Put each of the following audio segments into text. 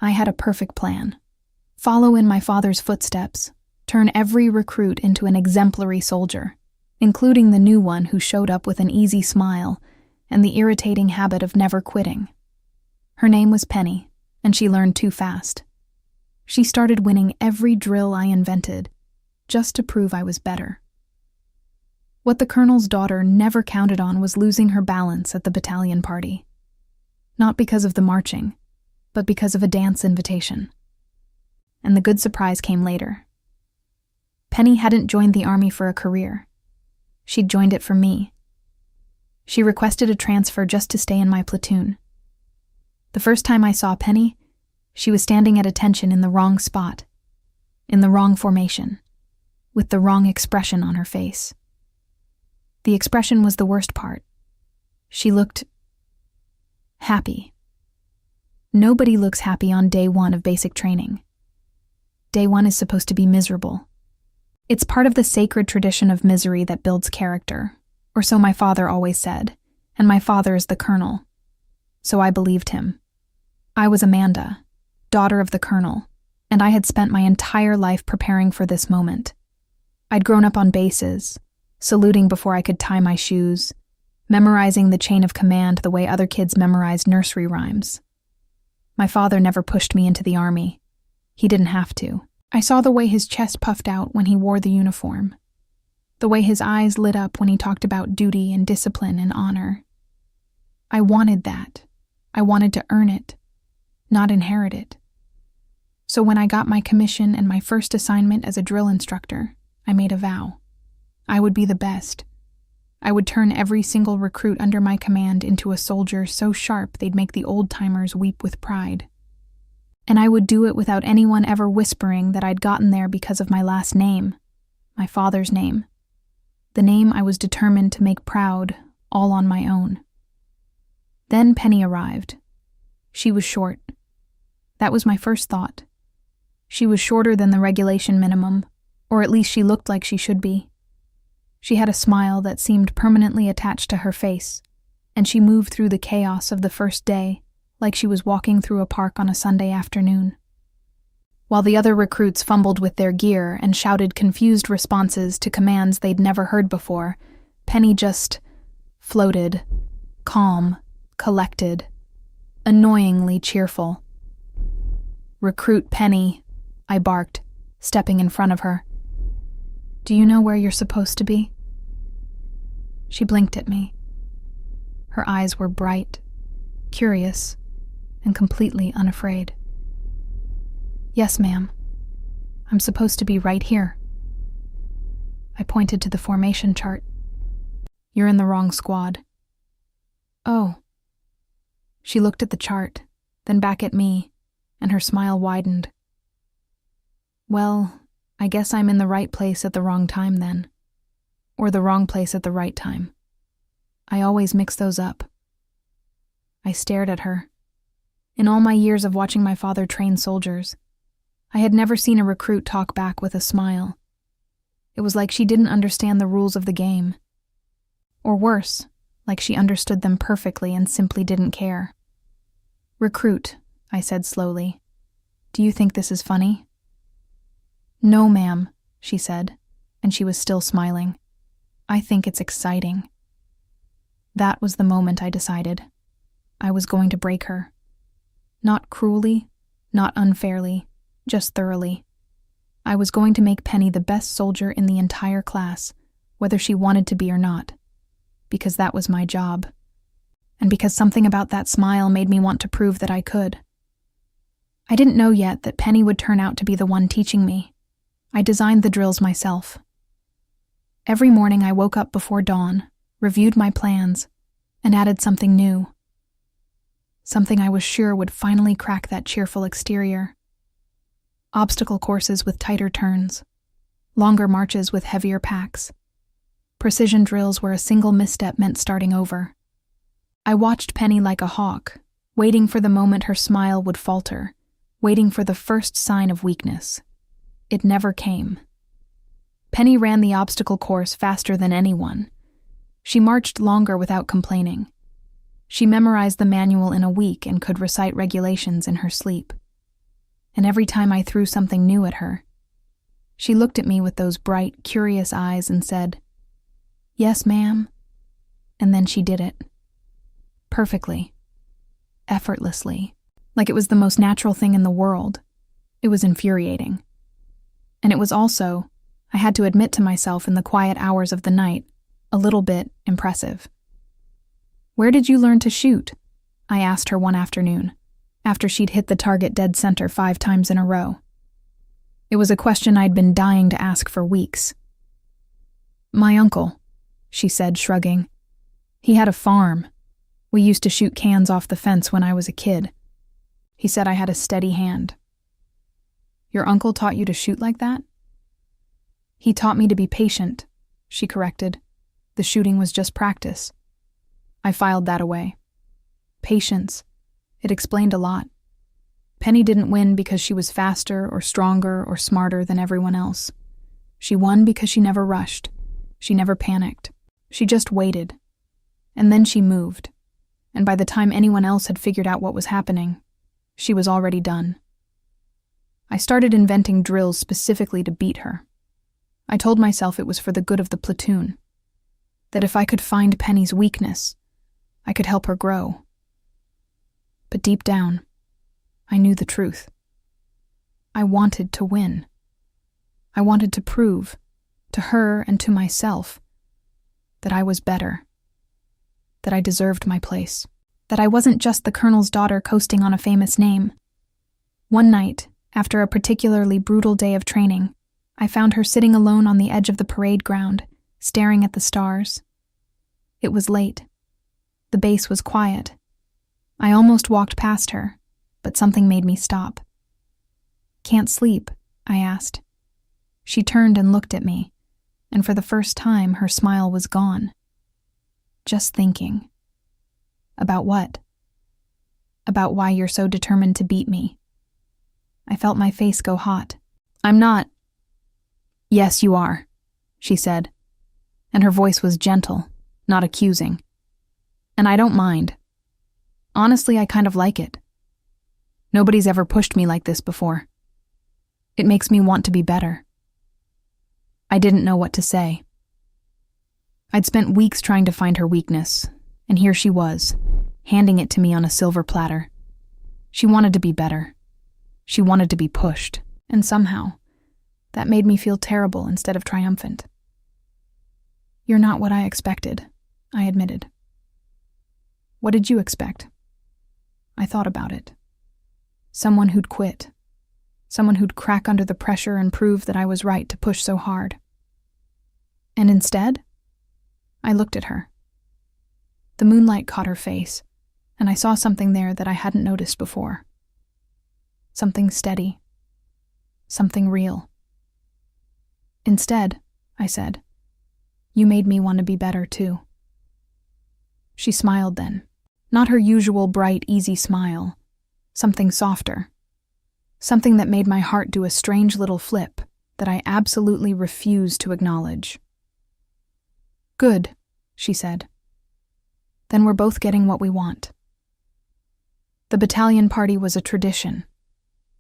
I had a perfect plan. Follow in my father's footsteps, turn every recruit into an exemplary soldier, including the new one who showed up with an easy smile and the irritating habit of never quitting. Her name was Penny, and she learned too fast. She started winning every drill I invented, just to prove I was better. What the colonel's daughter never counted on was losing her balance at the battalion party. Not because of the marching, but because of a dance invitation. And the good surprise came later. Penny hadn't joined the army for a career. She'd joined it for me. She requested a transfer just to stay in my platoon. The first time I saw Penny, she was standing at attention in the wrong spot, in the wrong formation, with the wrong expression on her face. The expression was the worst part. She looked happy. Nobody looks happy on day one of basic training. Day one is supposed to be miserable. It's part of the sacred tradition of misery that builds character, or so my father always said, and my father is the colonel. So I believed him. I was Amanda, daughter of the colonel, and I had spent my entire life preparing for this moment. I'd grown up on bases, saluting before I could tie my shoes, memorizing the chain of command the way other kids memorized nursery rhymes. My father never pushed me into the army. He didn't have to. I saw the way his chest puffed out when he wore the uniform, the way his eyes lit up when he talked about duty and discipline and honor. I wanted that. I wanted to earn it, not inherit it. So when I got my commission and my first assignment as a drill instructor, I made a vow. I would be the best. I would turn every single recruit under my command into a soldier so sharp they'd make the old-timers weep with pride. And I would do it without anyone ever whispering that I'd gotten there because of my last name, my father's name, the name I was determined to make proud, all on my own. Then Penny arrived. She was short. That was my first thought. She was shorter than the regulation minimum, or at least she looked like she should be. She had a smile that seemed permanently attached to her face, and she moved through the chaos of the first day like she was walking through a park on a Sunday afternoon. While the other recruits fumbled with their gear and shouted confused responses to commands they'd never heard before, Penny just floated, calm, collected, annoyingly cheerful. "Recruit Penny," I barked, stepping in front of her. "Do you know where you're supposed to be?" She blinked at me. Her eyes were bright, curious, and completely unafraid. "Yes, ma'am. I'm supposed to be right here." I pointed to the formation chart. "You're in the wrong squad." "Oh." She looked at the chart, then back at me, and her smile widened. "Well, I guess I'm in the right place at the wrong time then. Or the wrong place at the right time. I always mix those up." I stared at her. In all my years of watching my father train soldiers, I had never seen a recruit talk back with a smile. It was like she didn't understand the rules of the game. Or worse, like she understood them perfectly and simply didn't care. "Recruit," I said slowly. "Do you think this is funny?" "No, ma'am," she said, and she was still smiling. "I think it's exciting." That was the moment I decided. I was going to break her. Not cruelly, not unfairly, just thoroughly. I was going to make Penny the best soldier in the entire class, whether she wanted to be or not, because that was my job. And because something about that smile made me want to prove that I could. I didn't know yet that Penny would turn out to be the one teaching me. I designed the drills myself. Every morning I woke up before dawn, reviewed my plans, and added something new. Something I was sure would finally crack that cheerful exterior. Obstacle courses with tighter turns, longer marches with heavier packs, precision drills where a single misstep meant starting over. I watched Penny like a hawk, waiting for the moment her smile would falter, waiting for the first sign of weakness. It never came. Penny ran the obstacle course faster than anyone. She marched longer without complaining. She memorized the manual in a week and could recite regulations in her sleep. and every time I threw something new at her. She looked at me with those bright, curious eyes and said, "Yes, ma'am." And then she did it. Perfectly. Effortlessly. Like it was the most natural thing in the world. It was infuriating. And it was also, I had to admit to myself in the quiet hours of the night, a little bit impressive. "Where did you learn to shoot?" I asked her one afternoon, after she'd hit the target dead center 5 times in a row. It was a question I'd been dying to ask for weeks. "My uncle," she said, shrugging. "He had a farm. We used to shoot cans off the fence when I was a kid. He said I had a steady hand." "Your uncle taught you to shoot like that?" "He taught me to be patient," she corrected. "The shooting was just practice." I filed that away. Patience. It explained a lot. Penny didn't win because she was faster or stronger or smarter than everyone else. She won because she never rushed. She never panicked. She just waited. And then she moved. And by the time anyone else had figured out what was happening, she was already done. I started inventing drills specifically to beat her. I told myself it was for the good of the platoon. That if I could find Penny's weakness, I could help her grow. But deep down, I knew the truth. I wanted to win. I wanted to prove, to her and to myself, that I was better, that I deserved my place, that I wasn't just the colonel's daughter coasting on a famous name. One night, after a particularly brutal day of training, I found her sitting alone on the edge of the parade ground, staring at the stars. It was late. The base was quiet. I almost walked past her, but something made me stop. "Can't sleep?" I asked. She turned and looked at me, and for the first time her smile was gone. "Just thinking." "About what?" "About why you're so determined to beat me." I felt my face go hot. "I'm not." "Yes, you are," she said, and her voice was gentle, not accusing. "And I don't mind. Honestly, I kind of like it. Nobody's ever pushed me like this before. It makes me want to be better." I didn't know what to say. I'd spent weeks trying to find her weakness, and here she was, handing it to me on a silver platter. She wanted to be better. She wanted to be pushed, and somehow, that made me feel terrible instead of triumphant. "You're not what I expected," I admitted. "What did you expect?" I thought about it. Someone who'd quit. Someone who'd crack under the pressure and prove that I was right to push so hard. And instead, I looked at her. The moonlight caught her face, and I saw something there that I hadn't noticed before. Something steady. Something real. "Instead," I said, "you made me want to be better too." She smiled then. Not her usual bright, easy smile. Something softer. Something that made my heart do a strange little flip that I absolutely refused to acknowledge. "Good," she said. "Then we're both getting what we want." The battalion party was a tradition.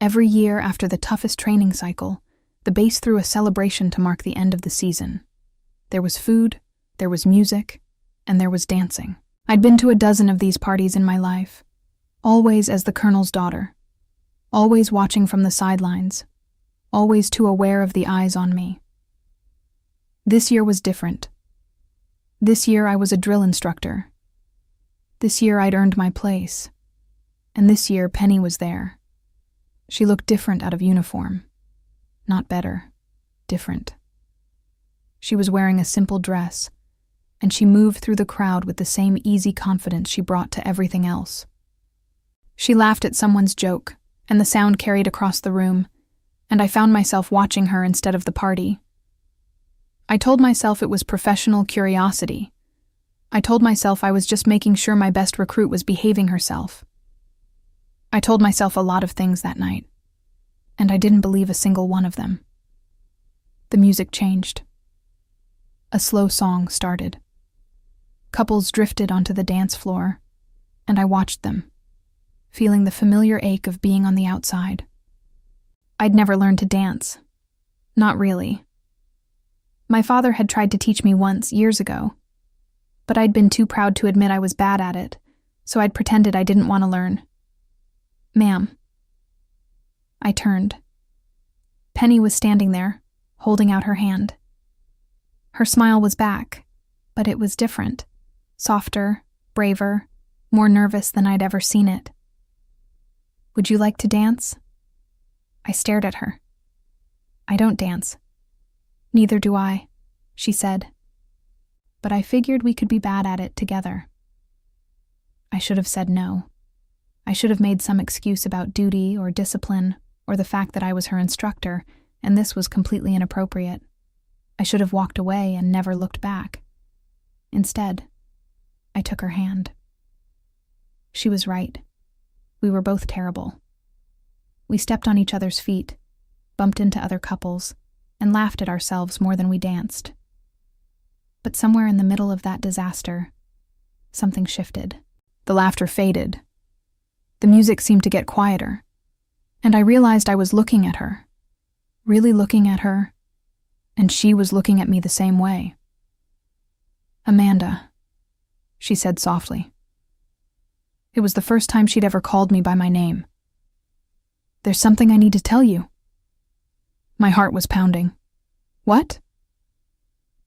Every year after the toughest training cycle, the base threw a celebration to mark the end of the season. There was food, there was music, and there was dancing. I'd been to a dozen of these parties in my life, always as the colonel's daughter, always watching from the sidelines, always too aware of the eyes on me. This year was different. This year I was a drill instructor. This year I'd earned my place. And this year Penny was there. She looked different out of uniform. Not better, different. She was wearing a simple dress, and she moved through the crowd with the same easy confidence she brought to everything else. She laughed at someone's joke, and the sound carried across the room, and I found myself watching her instead of the party. I told myself it was professional curiosity. I told myself I was just making sure my best recruit was behaving herself. I told myself a lot of things that night, and I didn't believe a single one of them. The music changed. A slow song started. Couples drifted onto the dance floor, and I watched them, feeling the familiar ache of being on the outside. I'd never learned to dance. Not really. My father had tried to teach me once, years ago, but I'd been too proud to admit I was bad at it, so I'd pretended I didn't want to learn. Ma'am. I turned. Penny was standing there, holding out her hand. Her smile was back, but it was different, softer, braver, more nervous than I'd ever seen it. Would you like to dance? I stared at her. I don't dance. Neither do I, she said. But I figured we could be bad at it together. I should have said no. I should have made some excuse about duty or discipline or the fact that I was her instructor, and this was completely inappropriate. I should have walked away and never looked back. Instead, I took her hand. She was right. We were both terrible. We stepped on each other's feet, bumped into other couples, and laughed at ourselves more than we danced. But somewhere in the middle of that disaster, something shifted. The laughter faded. The music seemed to get quieter, and I realized I was looking at her, really looking at her, and she was looking at me the same way. Amanda, she said softly. It was the first time she'd ever called me by my name. There's something I need to tell you. My heart was pounding. What?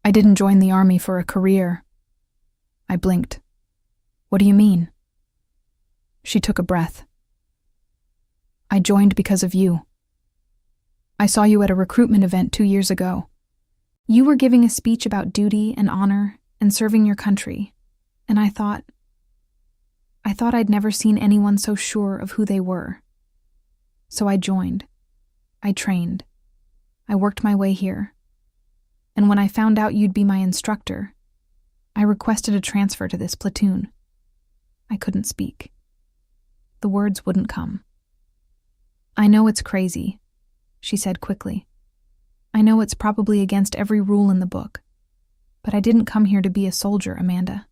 I didn't join the army for a career. I blinked. What do you mean? She took a breath. I joined because of you. I saw you at a recruitment event 2 years ago. You were giving a speech about duty and honor and serving your country, and I thought I'd never seen anyone so sure of who they were. So I joined. I trained. I worked my way here. And when I found out you'd be my instructor, I requested a transfer to this platoon. I couldn't speak. The words wouldn't come. I know it's crazy, she said quickly. I know it's probably against every rule in the book. But I didn't come here to be a soldier, Amanda.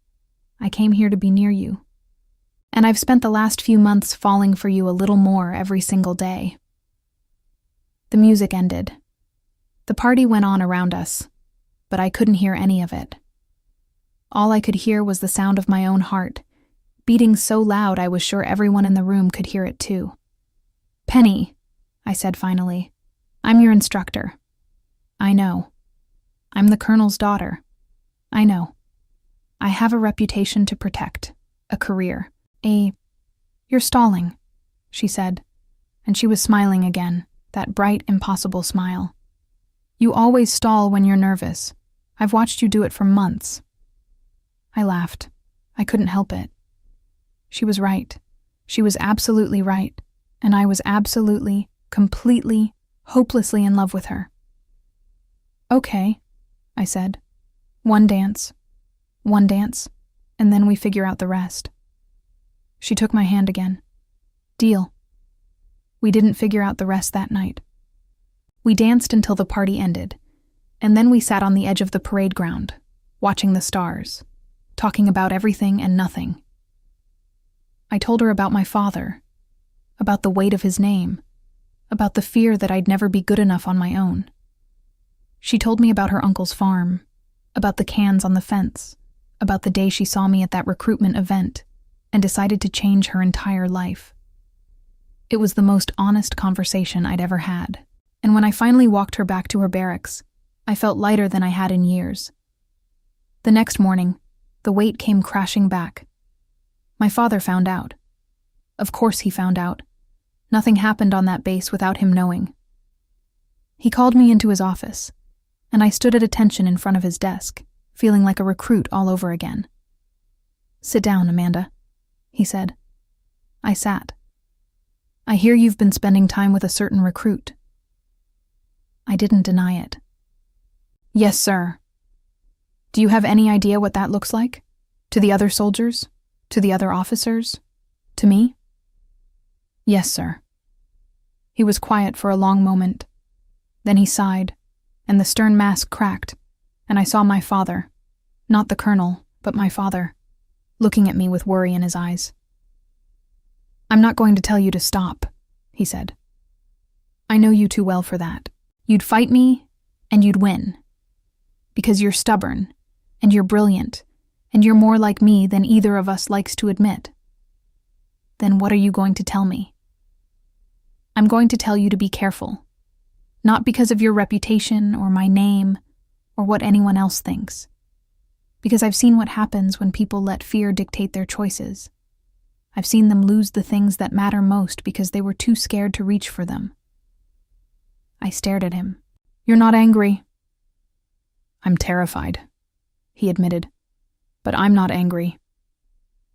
I came here to be near you. And I've spent the last few months falling for you a little more every single day. The music ended. The party went on around us, but I couldn't hear any of it. All I could hear was the sound of my own heart, beating so loud I was sure everyone in the room could hear it too. Penny, I said finally, I'm your instructor. I know. I'm the colonel's daughter. I know. I have a reputation to protect, a career, You're stalling, she said, and she was smiling again, that bright, impossible smile. You always stall when you're nervous. I've watched you do it for months. I laughed. I couldn't help it. She was right. She was absolutely right, and I was absolutely, completely, hopelessly in love with her. Okay, I said. One dance, and then we figure out the rest. She took my hand again. Deal. We didn't figure out the rest that night. We danced until the party ended, and then we sat on the edge of the parade ground, watching the stars, talking about everything and nothing. I told her about my father, about the weight of his name, about the fear that I'd never be good enough on my own. She told me about her uncle's farm, about the cans on the fence, about the day she saw me at that recruitment event, and decided to change her entire life. It was the most honest conversation I'd ever had, and when I finally walked her back to her barracks, I felt lighter than I had in years. The next morning, the weight came crashing back. My father found out. Of course he found out. Nothing happened on that base without him knowing. He called me into his office, and I stood at attention in front of his desk, feeling like a recruit all over again. Sit down, Amanda, he said. I sat. I hear you've been spending time with a certain recruit. I didn't deny it. Yes, sir. Do you have any idea what that looks like? To the other soldiers? To the other officers? To me? Yes, sir. He was quiet for a long moment. Then he sighed, and the stern mask cracked, and I saw my father, not the colonel, but my father, looking at me with worry in his eyes. I'm not going to tell you to stop, he said. I know you too well for that. You'd fight me, and you'd win. Because you're stubborn, and you're brilliant, and you're more like me than either of us likes to admit. Then what are you going to tell me? I'm going to tell you to be careful. Not because of your reputation or my name or what anyone else thinks. Because I've seen what happens when people let fear dictate their choices. I've seen them lose the things that matter most because they were too scared to reach for them. I stared at him. You're not angry. I'm terrified, he admitted. But I'm not angry.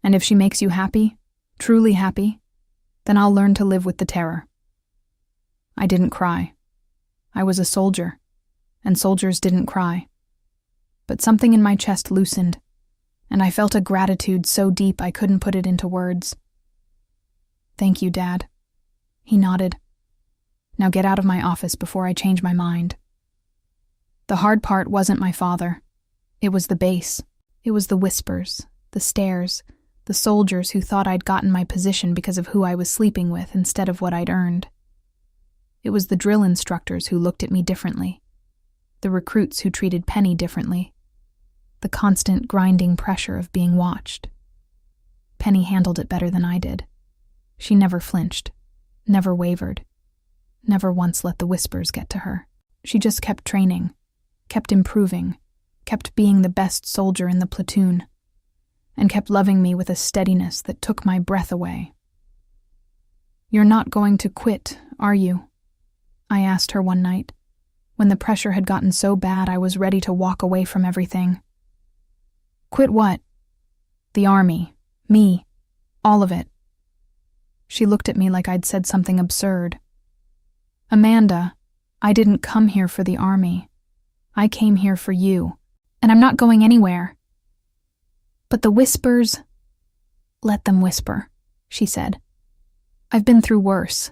And if she makes you happy, truly happy, then I'll learn to live with the terror. I didn't cry. I was a soldier, and soldiers didn't cry. But something in my chest loosened, and I felt a gratitude so deep I couldn't put it into words. Thank you, Dad. He nodded. Now get out of my office before I change my mind. The hard part wasn't my father. It was the base. It was the whispers, the stares, the soldiers who thought I'd gotten my position because of who I was sleeping with instead of what I'd earned. It was the drill instructors who looked at me differently, the recruits who treated Penny differently, the constant grinding pressure of being watched. Penny handled it better than I did. She never flinched, never wavered, never once let the whispers get to her. She just kept training, kept improving, kept being the best soldier in the platoon, and kept loving me with a steadiness that took my breath away. You're not going to quit, are you? I asked her one night, when the pressure had gotten so bad I was ready to walk away from everything. Quit what? The army, me, all of it. She looked at me like I'd said something absurd. Amanda, I didn't come here for the army. I came here for you, and I'm not going anywhere. But the whispers, let them whisper, she said. I've been through worse.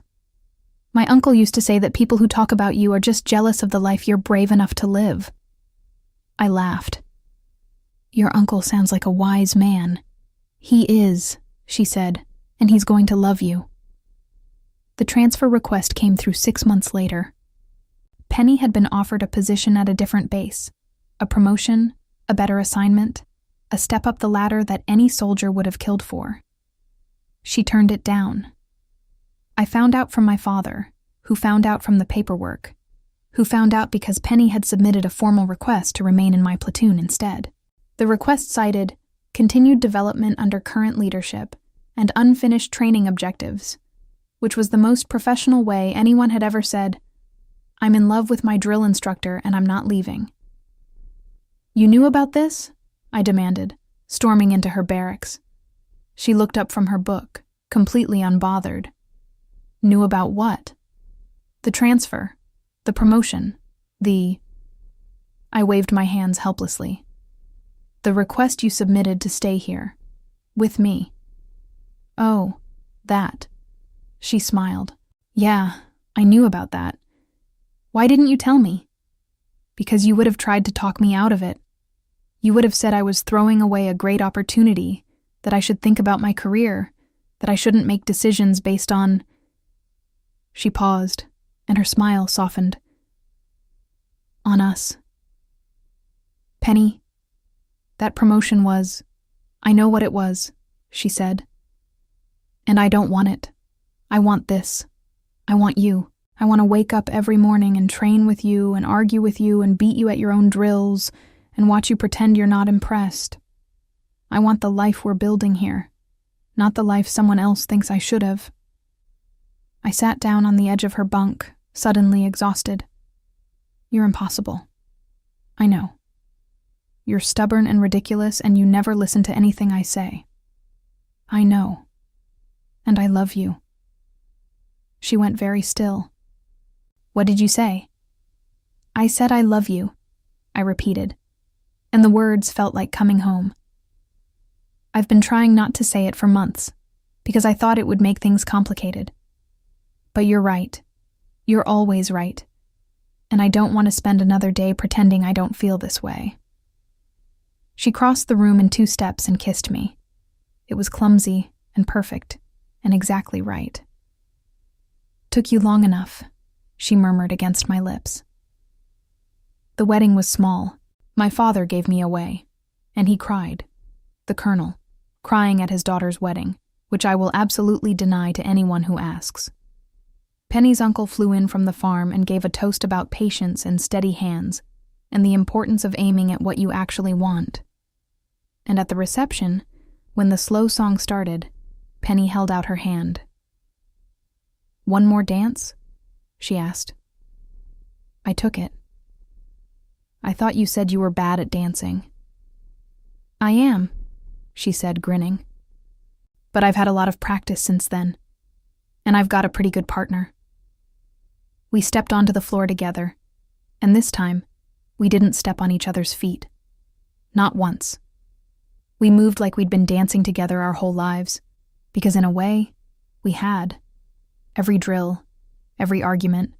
My uncle used to say that people who talk about you are just jealous of the life you're brave enough to live. I laughed. Your uncle sounds like a wise man. He is, she said, and he's going to love you. The transfer request came through 6 months later. Penny had been offered a position at a different base, a promotion, a better assignment, a step up the ladder that any soldier would have killed for. She turned it down. I found out from my father, who found out from the paperwork, who found out because Penny had submitted a formal request to remain in my platoon instead. The request cited continued development under current leadership and unfinished training objectives, which was the most professional way anyone had ever said, I'm in love with my drill instructor and I'm not leaving. You knew about this? I demanded, storming into her barracks. She looked up from her book, completely unbothered. Knew about what? The transfer, the promotion, I waved my hands helplessly. The request you submitted to stay here, with me. Oh, that. She smiled. Yeah, I knew about that. Why didn't you tell me? Because you would have tried to talk me out of it. You would have said I was throwing away a great opportunity, that I should think about my career, that I shouldn't make decisions based on... She paused, and her smile softened. On us. Penny, that promotion was... I know what it was, she said. And I don't want it. I want this. I want you. I want to wake up every morning and train with you and argue with you and beat you at your own drills and watch you pretend you're not impressed. I want the life we're building here, not the life someone else thinks I should have. I sat down on the edge of her bunk, suddenly exhausted. You're impossible. I know. You're stubborn and ridiculous, and you never listen to anything I say. I know. And I love you. She went very still. What did you say? I said I love you, I repeated, and the words felt like coming home. I've been trying not to say it for months, because I thought it would make things complicated. But you're right. You're always right. And I don't want to spend another day pretending I don't feel this way. She crossed the room in 2 steps and kissed me. It was clumsy and perfect and exactly right. Took you long enough, she murmured against my lips. The wedding was small. My father gave me away, and he cried. The colonel, crying at his daughter's wedding, which I will absolutely deny to anyone who asks. Penny's uncle flew in from the farm and gave a toast about patience and steady hands, and the importance of aiming at what you actually want. And at the reception, when the slow song started, Penny held out her hand. "One more dance?" she asked. I took it. "I thought you said you were bad at dancing." "I am," she said, grinning. "But I've had a lot of practice since then, and I've got a pretty good partner." We stepped onto the floor together, and this time, we didn't step on each other's feet. Not once. We moved like we'd been dancing together our whole lives, because in a way, we had. Every drill, every argument,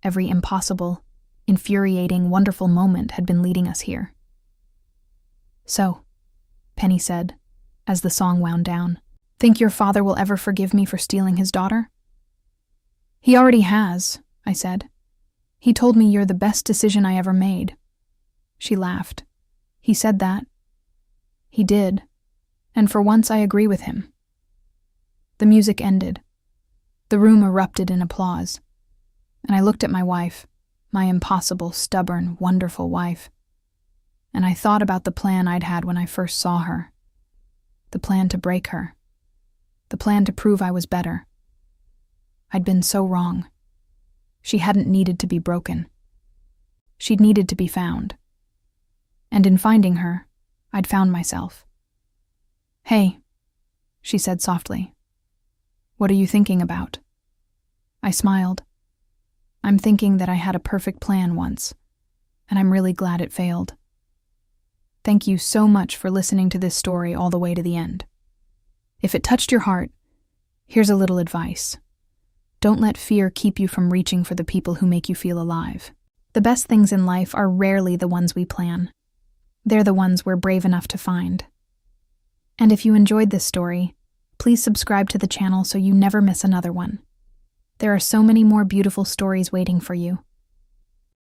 every impossible, infuriating, wonderful moment had been leading us here. "So," Penny said, as the song wound down, "think your father will ever forgive me for stealing his daughter?" "He already has," I said. "He told me you're the best decision I ever made." She laughed. "He said that." "He did, and for once I agree with him." The music ended. The room erupted in applause, and I looked at my wife, my impossible, stubborn, wonderful wife, and I thought about the plan I'd had when I first saw her. The plan to break her. The plan to prove I was better. I'd been so wrong. She hadn't needed to be broken. She'd needed to be found. And in finding her, I'd found myself. "Hey," she said softly. "What are you thinking about?" I smiled. "I'm thinking that I had a perfect plan once, and I'm really glad it failed." Thank you so much for listening to this story all the way to the end. If it touched your heart, here's a little advice. Don't let fear keep you from reaching for the people who make you feel alive. The best things in life are rarely the ones we plan. They're the ones we're brave enough to find. And if you enjoyed this story, please subscribe to the channel so you never miss another one. There are so many more beautiful stories waiting for you.